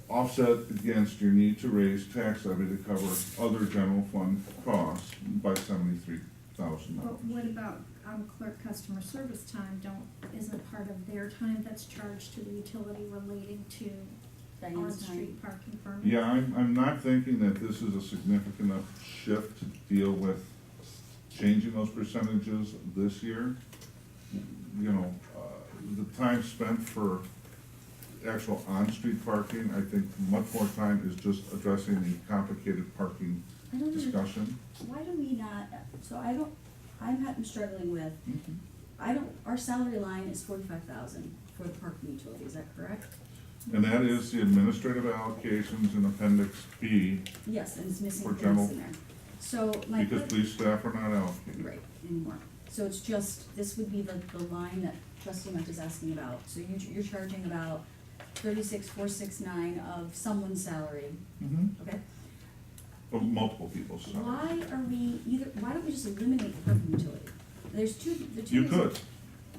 offset against your need to raise tax levy to cover other general fund costs by $73,000. Well, what about clerk customer service time? Isn't part of their time that's charged to the utility relating to Diane's time. on-street parking permits? Yeah, I'm not thinking that this is a significant enough shift to deal with changing those percentages this year. You know, the time spent for actual on-street parking, I think much more time is just addressing the complicated parking I don't know. discussion. Why do we not, so I'm struggling with, Mhm. our salary line is 45,000 for the parking utility, is that correct? And that is the administrative allocations in Appendix B, Yes, and it's missing For police general- in there. So my. because que- police staff are not allocated. Right, anymore. So it's just, this would be the line that trustee Munt is asking about. So you're charging about 36,469 of someone's salary, Mm-hmm. okay? Of multiple people's salaries. Why don't we just eliminate the parking utility? There's the two. You reasons-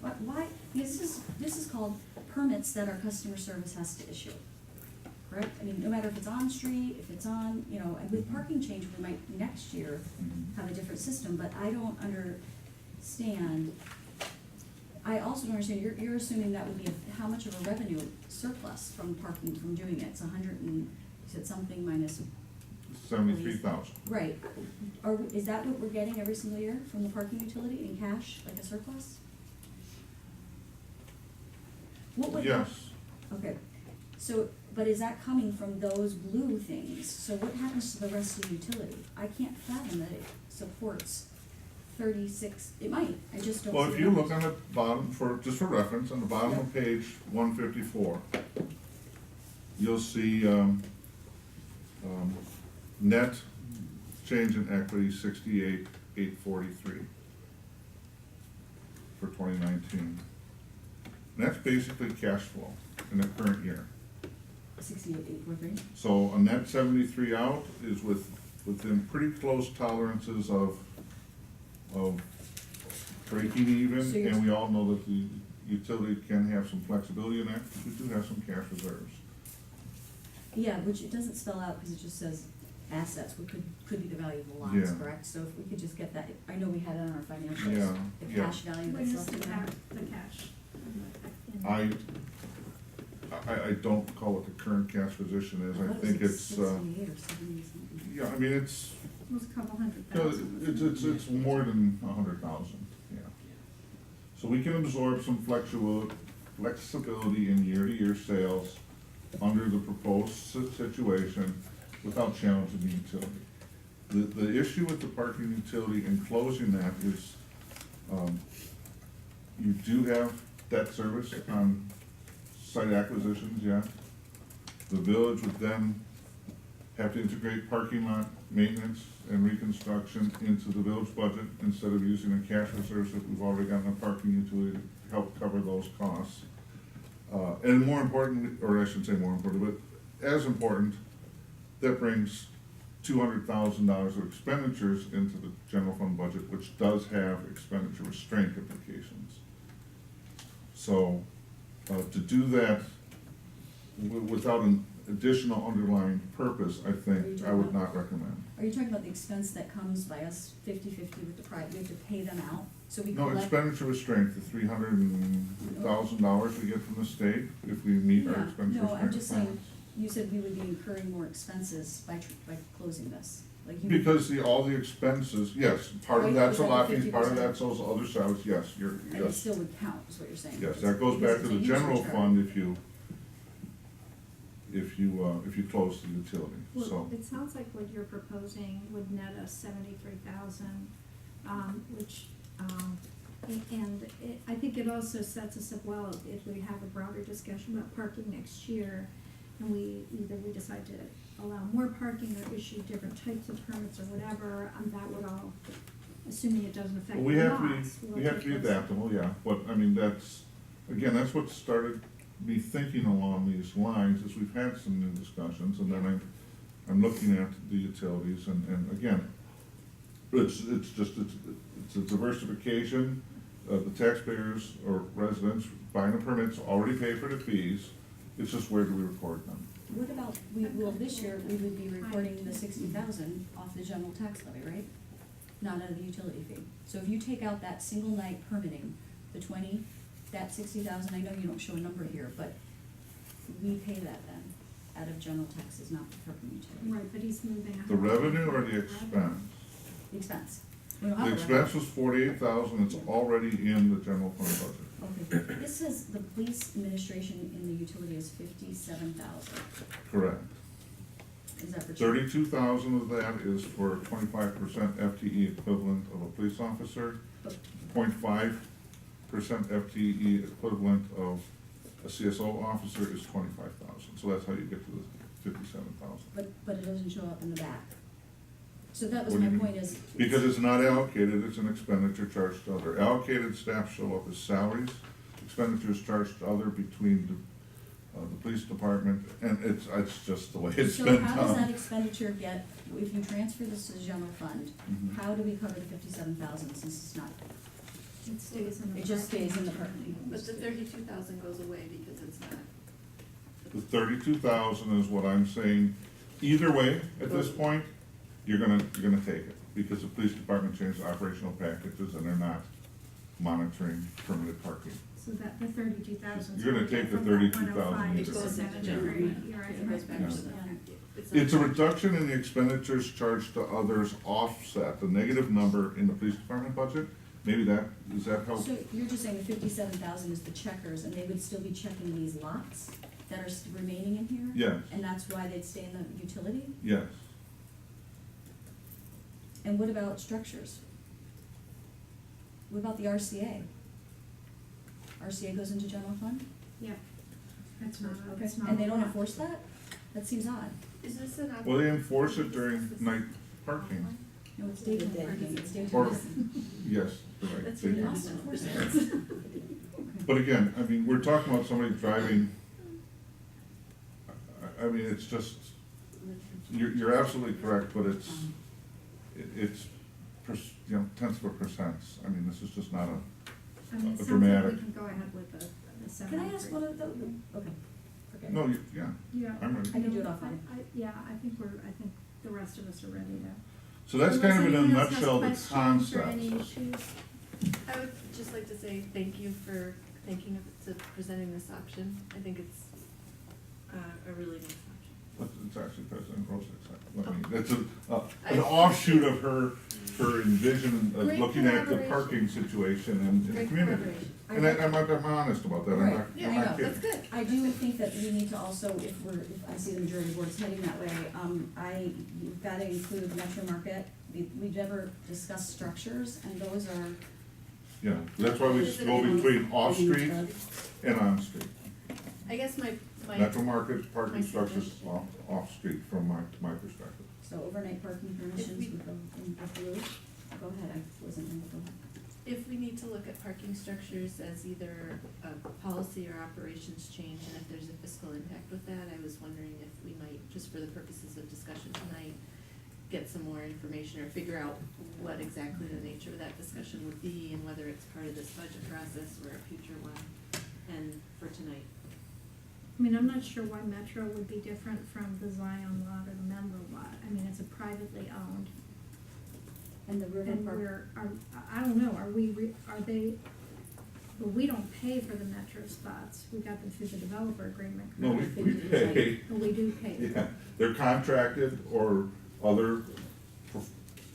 could. Why, because this is called permits that our customer service has to issue, correct? I mean, no matter if it's on street, if it's on, and with parking change, we might next year Mhm. have a different system, but I don't understand. I also don't understand, you're assuming that would be how much of a revenue surplus from parking, from doing it? It's 100 and, you said something minus, 73,000. right. Is that what we're getting every single year from the parking utility in cash, like a surplus? What would Yes. Okay, so, but is that coming from those blue things? So what happens to the rest of the utility? I can't fathom that it supports 36, it might, I just don't see. Well, if you how look much. on the bottom, just for reference, on the bottom of page 154, you'll see net change in equity 68,843 for 2019. And that's basically cash flow in the current year. 68,843, So a net 73 out is within pretty close tolerances of breaking even, So you're- and we all know that the utility can have some flexibility in that, because we do have some cash reserves. yeah, which it doesn't spell out, because it just says assets, which could be the value of the lines, Yeah. correct? So if we could just get that, I know we had it on our financials, Yeah, the yeah. cash value What that's is left in there. the cash? I don't call it the current cash position is, I thought it think was it's, 68 or 70 something. yeah, I mean, it's, It was a couple hundred you know, thousand. it's more than 100,000, yeah. So we can absorb some flexibility in year-to-year sales under the proposed situation without challenging the utility. The issue with the parking utility and closing that is, you do have debt service on site acquisitions, yeah. The village would then have to integrate parking lot maintenance and reconstruction into the village budget instead of using a cash reserve that we've already got in a parking utility to help cover those costs. And more important, or I shouldn't say more important, but as important, that brings $200,000 of expenditures into the general fund budget, which does have expenditure restraint implications. So, to do that without an additional underlying purpose, I think I would not recommend. Are you talking about the expense that comes by us 50/50 with the private, we have to pay them out? So we No, collect. expenditure restraint, the $300,000 we get from the state if we meet our Yeah, expenditure no, I'm restraint just saying, requirements. you said we would be incurring more expenses by closing this, like you. Because all the expenses, yes, part Right, of that's a was that lot the fees, part of 50%? that's those other salaries, yes, And it yes. still would count, is what you're saying? Yes, that goes Because back to it's a the user general charge. fund if you close the utility, Well, so. it sounds like what you're proposing would net us 73,000, which, I think it also sets us up well if we have a broader discussion about parking next year, and we decide to allow more parking or issue different types of permits or whatever, that would all, assuming it doesn't affect We the have lots. to be adaptable, yeah, but I mean, that's what started me thinking along these lines, is we've had some new discussions, and then I'm looking at the utilities, and again, it's a diversification, the taxpayers or residents buying the permits already pay for the fees, It's just where do we record them? What about, this year, we would be recording the 60,000 off the general tax levy, right? Not out of the utility fee. So if you take out that single night permitting, the 20, that 60,000, I know you don't show a number here, but we pay that then, out of general taxes, not the parking utility. Right, but he's moving. The revenue or the expense? The expense. We don't have The a expense was 48,000, it's already in the general fund budget. revenue. Okay, this says the police administration in the utility is 57,000. Correct. Is that for? 32,000 of that is for 25% FTE equivalent of a police officer, But 0.5% FTE equivalent of a CSO officer is 25,000. So that's how you get to the 57,000. But it doesn't show up in the back. So that was What do my you mean? point is. Because it's not allocated, it's an expenditure charged to other. Allocated staff show up as salaries, expenditures charged to other between the police department, and it's just the way it's So been how does that done. expenditure get, if you transfer this to the general fund, Mhm. how do we cover the 57,000 since it's not, It stays in the. it just parking. stays in the parking? But the 32,000 goes away because it's not. The 32,000 is what I'm saying. Either way, at this point, you're gonna take it, because the police department changed operational packages and they're not monitoring permitted parking. So that, the 32,000. You're gonna take the 32,000 It goes into general. You're right. It goes back Yeah. to the. It's a reduction in the expenditures charged to others offset the negative number in the police department budget. Maybe does that help? So you're just saying the 57,000 is the checkers, and they would still be checking these lots that are remaining in here? Yes. And that's why they'd stay in the utility? Yes. And what about structures? What about the RCA? RCA goes into general fund? Yeah. That's not, Okay, that's not. and they don't enforce that? That seems odd. Is this an? Well, they enforce it during night parking. No, it's daytime parking, it's daytime Or, parking. yes, you're right. That's They really do. Must enforce it. But again, I mean, we're talking about somebody driving, I mean, it's just, you're absolutely correct, but it's, tenths of a percent. I mean, this is just not I mean, it a sounds like dramatic. we can go ahead with the Can 73. I ask what of the, okay, okay. No, yeah, Yeah. I'm ready. I can do it offline. Yeah, I think the rest of us are ready to. So that's kind of in a Unless anyone else has nutshell the questions or concept. any issues? I would just like to say thank you for thinking of presenting this option. I think it's a really nice option. It's actually President Rosick's. I mean, that's an I- offshoot of her envision of Great looking at the collaboration. parking situation in the Great community. collaboration. And I'm honest about that, I'm Right. not, Yeah, I'm I not know, that's kidding. good. I do think that we need to also, if I see the majority of the board's heading that way, you've gotta include Metro Market. We've never discussed structures, and those are. Yeah, that's why we go between off-street and on-street. I guess my. Metro Market parking my structures suggestion- off-street from my perspective. So overnight parking permissions we- would go in the blue. Go ahead, I wasn't in the blue. If we need to look at parking structures as either a policy or operations change, and if there's a fiscal impact with that, I was wondering if we might, just for the purposes of discussion tonight, get some more information or figure out what exactly the nature of that discussion would be and whether it's part of this budget process or a future one, and for tonight. I mean, I'm not sure why Metro would be different from the Zion lot or the Menlo lot. I mean, it's a privately owned. And the river And park. I don't know, are they, but we don't pay for the Metro spots. We got them through the developer agreement. No, we correct? pay, But we do pay. yeah, they're contracted or other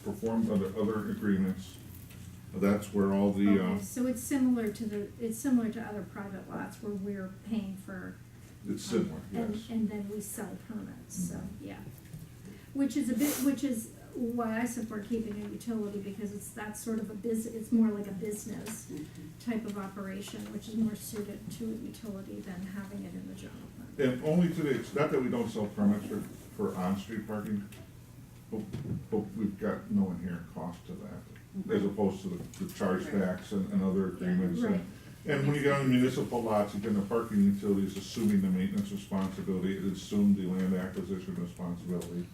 performed under other agreements. That's where all the, Okay, so it's similar to other private lots where we're paying for. it's similar, And, yes. and then we sell permits, so, yeah. Which is why I support keeping a utility, because that's sort of it's more like a business type of operation, which is more suited to a utility than having it in the general fund. And only to the, it's not that we don't sell permits for on-street parking, but we've got no inherent cost to that, as opposed to the chargebacks and other agreements. And- Right. And when you get on municipal lots, again, the parking utility is assuming the maintenance responsibility, it assumed the land acquisition responsibility.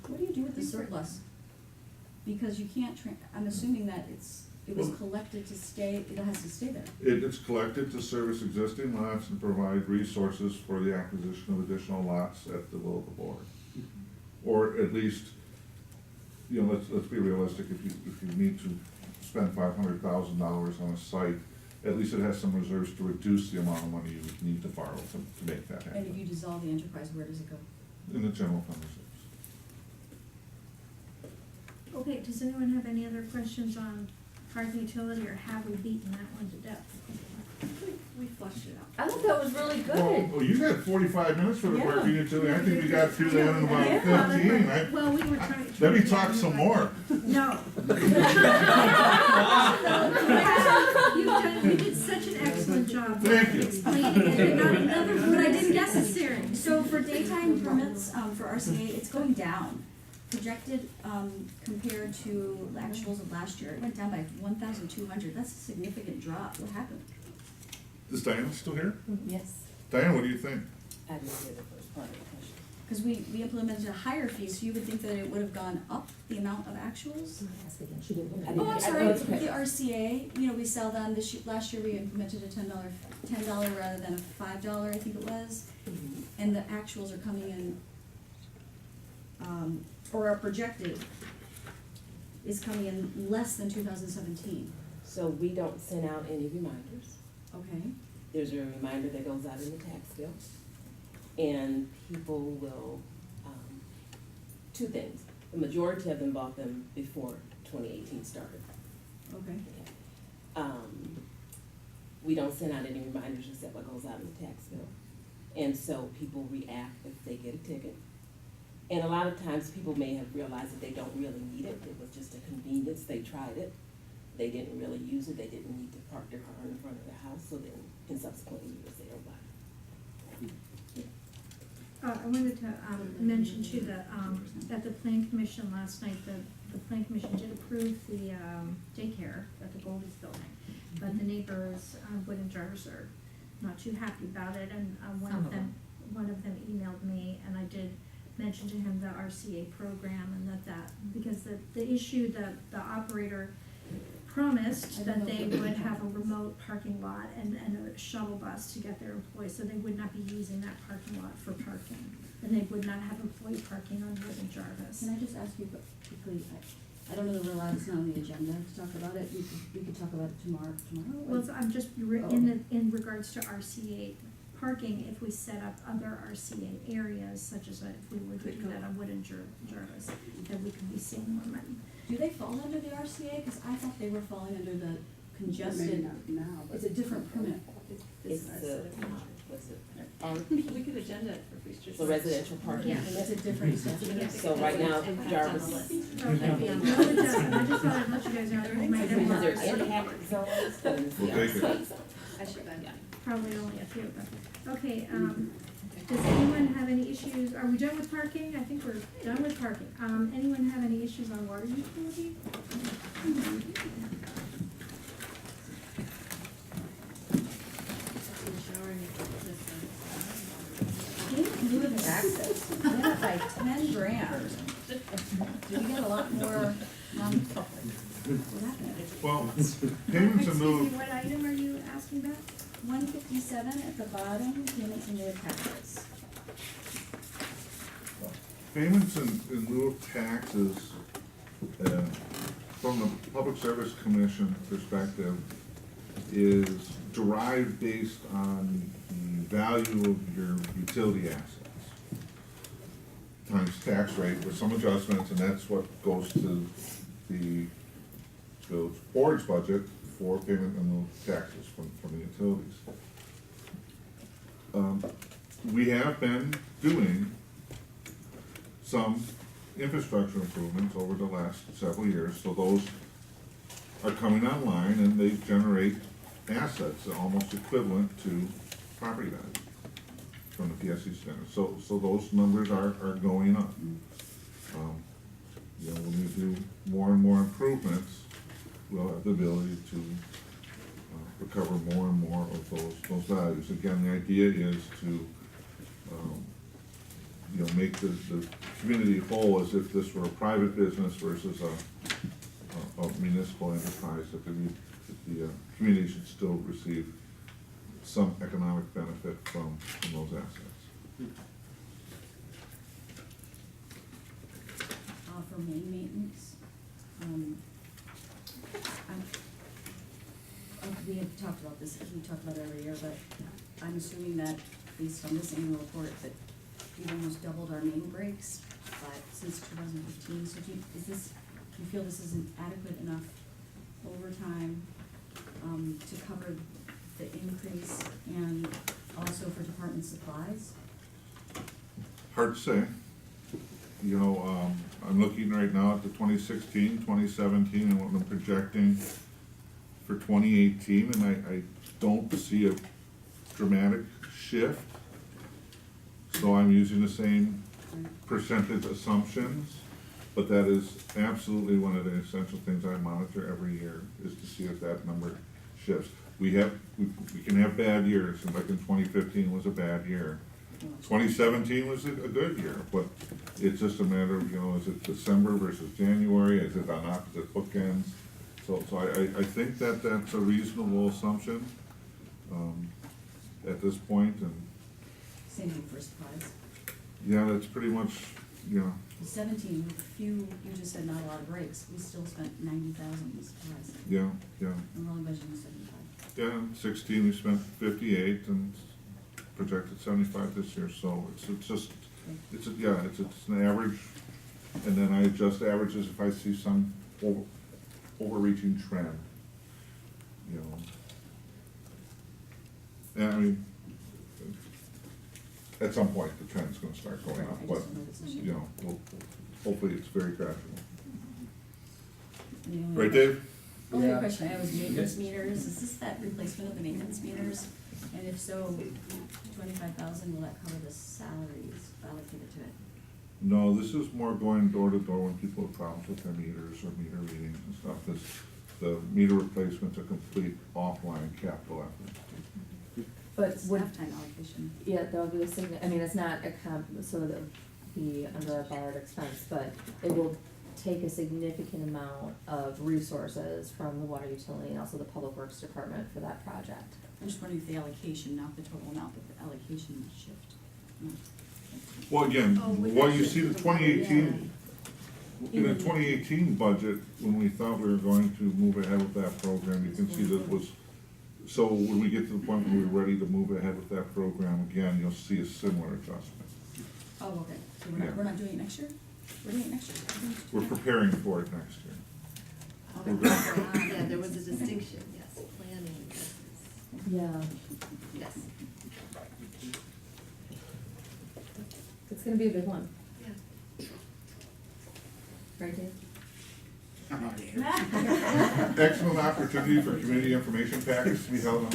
What do you do with the surplus? Because you can't, I'm assuming that it's It was Well- collected to stay, it has to stay there. It's collected to service existing lots and provide resources for the acquisition of additional lots at the will of the board. Or at least, you know, let's be realistic, if you need to spend $500,000 on a site, at least it has some reserves to reduce the amount of money you would need to borrow to make that And if happen. you dissolve the enterprise, where does it go? In the general fund reserves. Okay, does anyone have any other questions on parking utility, or have we beaten that one to death? We flushed it out. I thought that was really Well, good. you had 45 minutes for the Yeah. parking utility, I think we got through that in about Yeah. 15. Well, we were trying. Let me talk some more. No. You did such an excellent job. Thank you. Explaining it, and not another, but I didn't necessary. So for daytime permits, for RCA, it's going down. Projected, compared to the actuals of last year, it went down by 1,200. That's a significant drop. What happened? Is Diana still here? Yes. Diana, what do you think? I didn't hear the first part of the question. Because we implemented a higher fee, so you would think that it would have gone up, the amount of actuals? I Oh, didn't- I'm I- sorry, it's okay. the RCA, you know, we sell them last year we implemented a $10 rather than a $5, I think it was. And the actuals are coming in, or are projected, is coming in less than 2017. So we don't send out any reminders. Okay, There's a reminder that goes out in the tax bill. And people will, two things. The majority of them bought them before 2018 started. okay. We don't send out any reminders except what goes out in the tax bill. And so people react if they get a ticket. And a lot of times people may have realized that they don't really need it. It was just a convenience. They tried it. They didn't really use it. They didn't need to park their car in front of the house. So then in subsequent years, they don't buy it. I wanted to, mention too that, at the plan commission last night, the plan commission did approve the, daycare at the Goldie's building. But the neighbors, Wood and Jarvis are not too happy about it, and, one of them emailed me, and I did mention to him the RCA program, and because the issue that the operator promised that they would have a remote parking lot and a shuttle bus to get their employees, so they would not be using that parking lot for parking. And they would not have employee parking on Wood and Jarvis. Can I just ask you quickly, I don't know that we're allowed, it's not on the agenda to talk about it, we could talk about it tomorrow. Well, so I'm just, in regards to RCA parking, if we set up other RCA areas, such as if we were to do that on Wood and Jarvis, then we could be seeing more money. Do they fall under the RCA? Because I thought they were falling under the congested, now, but it's a different permit. It's the, what's it? We could agenda it for future. The residential parking. Yeah. It's a different statute. So right now, And put it Jarvis. on the list. Okay, no, it doesn't, I just thought I'd let you guys know, it might Because have there's impact zones and the We'll take it. outside zones. I should have, yeah. probably only a few, but, okay, does anyone have any issues, are we done with parking? I think we're done with parking. Anyone have any issues on water utility? Taxes, went up by 10 grand. Did we get a lot more, what happened? Well, payments in lieu Excuse me, what item are you asking about? 157 at the bottom, payments in lieu of taxes. Payments in lieu of taxes, from the Public Service Commission perspective, is derived based on the value of your utility assets times tax rate with some adjustments, and that's what goes to the board's budget for payment in lieu of taxes from the utilities. We have been doing some infrastructure improvements over the last several years, so those are coming online and they generate assets almost equivalent to property value from the PSC standard. So those numbers are going up. You know, when we do more and more improvements, we'll have the ability to recover more and more of those values. Again, the idea is to you know, make the community whole as if this were a private business versus a municipal enterprise, that the community should still receive some economic benefit from those assets. For main maintenance, we had talked about this, we talked about it every year, but I'm assuming that based on this annual report, that we've almost doubled our main breaks, since 2015, so do you feel this isn't adequate enough overtime, to cover the increase, and also for department supplies? Hard to say. You know, I'm looking right now at the 2016, 2017, and what I'm projecting for 2018, and I don't see a dramatic shift. So I'm using the same percentage assumptions, but that is absolutely one of the essential things I monitor every year, is to see if that number shifts. We can have bad years, and like in 2015 was a bad year. 2017 was a good year, but it's just a matter of, you know, is it December versus January, is it on opposite bookends? So I think that that's a reasonable assumption, at this point, and, Same thing for supplies. yeah, that's pretty much, you know, 17, with few, you just said not a lot of breaks, we still spent 90,000 in supplies, yeah, and we're only budgeting 75. yeah, 16, we spent 58 and projected 75 this year, so it's an average, and then I adjust averages if I see some overreaching trend, you know. And I mean, at some point, the trend's gonna start going up, I but, just don't know if it's this year. you know, hopefully it's very gradual. And the only Right, other- Dave? Only Yeah. question I have is maintenance meters, is this that replacement of the maintenance meters? And if so, 25,000, will that cover the salaries allocated to it? No, this is more going door to door when people have problems with their meters or meter readings and stuff. The meter replacement's a complete offline capital effort. But would, Staff time allocation. yeah, that would be a I mean, it's not a so that would be under a borrowed expense, but it will take a significant amount of resources from the water utility and also the public works department for that project. I'm just wondering if the allocation, not the total amount, but the allocation shift. No. Well, again, Oh, with what that you shift see the to the water, 2018, in the 2018 budget, when we thought we were going to move ahead with that program, you can see that was, so when we get to the point where we're ready to move ahead with that program again, you'll see a similar adjustment. Oh, okay, so Yeah. we're not doing it next year? We're doing it next year? We're preparing for it next year. Okay. Yeah, there was a distinction, yes, planning versus, Yeah, yes, it's gonna be a big one, yeah. right, Dave? Excellent opportunity for community information packets to be held on.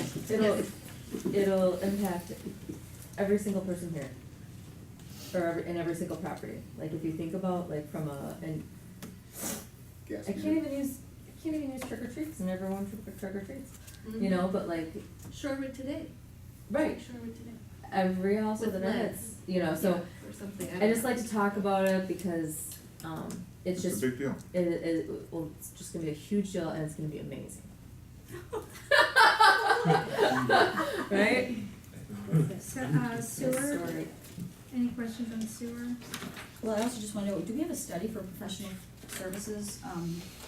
It'll impact every single person here, or in every single property. Like, if you think about, like, from and I can't even use trick or treats, and everyone trick or treats, you know, but like, Shorewood today. right, Shorewood today. every household With that leads. has, you know, so Yeah, or something. I just like to talk about it because, it's It's just, a big deal. well, it's just gonna be a huge deal and it's gonna be amazing. Right? So, sewer, Sorry. any questions on sewer? Well, I also just want to know, do we have a study for professional services,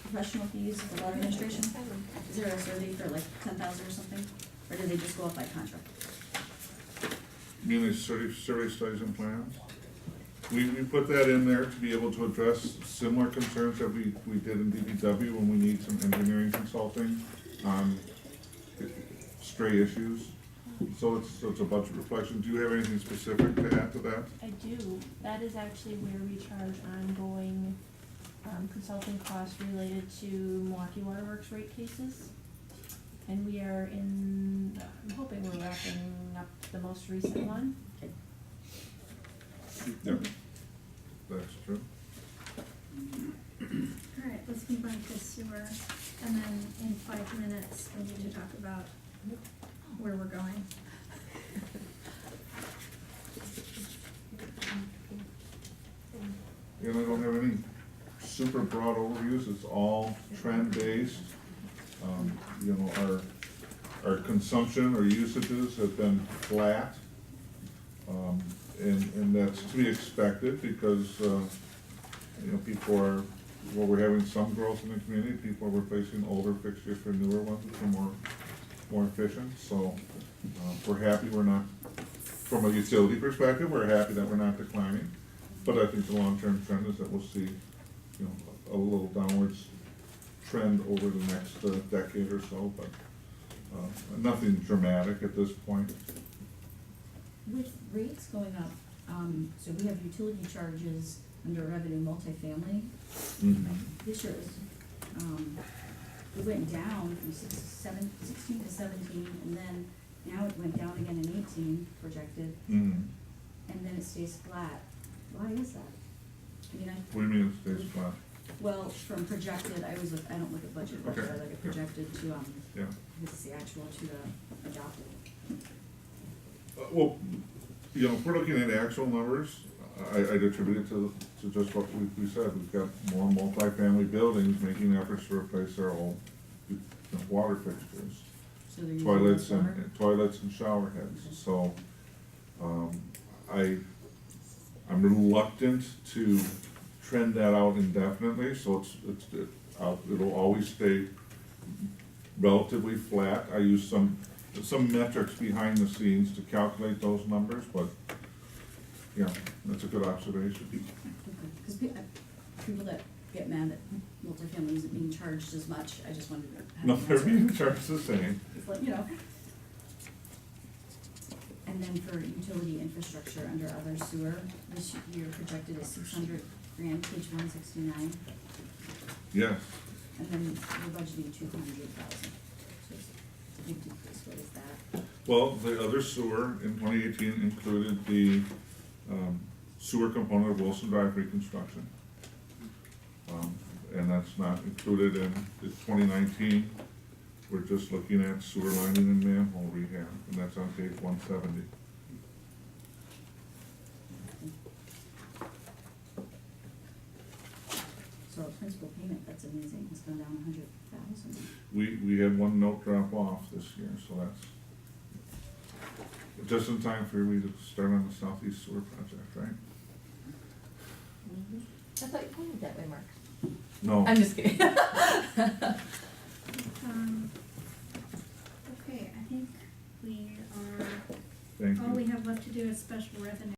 professional fees for water administration? Is there a survey for like 10,000 or something, or do they just go up by contract? You mean the survey studies and plans? We put that in there to be able to address similar concerns that we did in DPW when we need some engineering consulting on stray issues. So it's a budget reflection. Do you have anything specific to add to that? I do. That is actually where we charge ongoing consulting costs related to Milwaukee Water Works rate cases. And we are I'm hoping we're wrapping up the most recent one. Yep, that's true. All right, let's move on to sewer, and then in 5 minutes, we need to talk about where we're going. And I don't have any super broad overviews, it's all trend-based. You know, our consumption or usages have been flat. And that's to be expected because, you know, people are, well, we're having some growth in the community, people are replacing older fixtures for newer ones which are more efficient, so, we're happy we're not, from a utility perspective, we're happy that we're not declining. But I think the long-term trend is that we'll see, you know, a little downwards trend over the next decade or so, but, nothing dramatic at this point. With rates going up, so we have utility charges under revenue multifamily. This year, it went down from 16 to 17, and then now it went down again in 18 projected, Mm-hmm. and then it stays flat. Why is that? I mean, What do you mean it stays flat? well, from projected, I don't look at budget, Okay. I look at projected to, Yeah. this is the actual to the adopted. Well, you know, if we're looking at actual numbers, I'd attribute it to just what we said. We've got more multifamily buildings making efforts to replace their old water fixtures, So they're using toilets less water? and toilets and shower heads. So, I'm reluctant to trend that out indefinitely, so it'll always stay relatively flat. I use some metrics behind the scenes to calculate those numbers, but, yeah, that's a good observation. Because people that get mad that multifamily isn't being charged as much, I just wanted to have No, an they're answer. being charged the same. Just let you know. And then for utility infrastructure under other sewer, this year projected is 600 grand, page 169, Yes, and then we're budgeting 200,000. So it's a big decrease, what is that? well, the other sewer in 2018 included the sewer component of Wilson Drive reconstruction. And that's not included in the 2019. We're just looking at sewer lining and manhole rehab, and that's on page 170. So our principal payment, that's amazing, it's gone down 100,000. We had one note drop off this year, so that's just in time for we to start on the southeast sewer project, right? I thought you pointed that way, Mark. No, I'm just kidding. Okay, I think we are, thank all we you. have left to do is special revenue.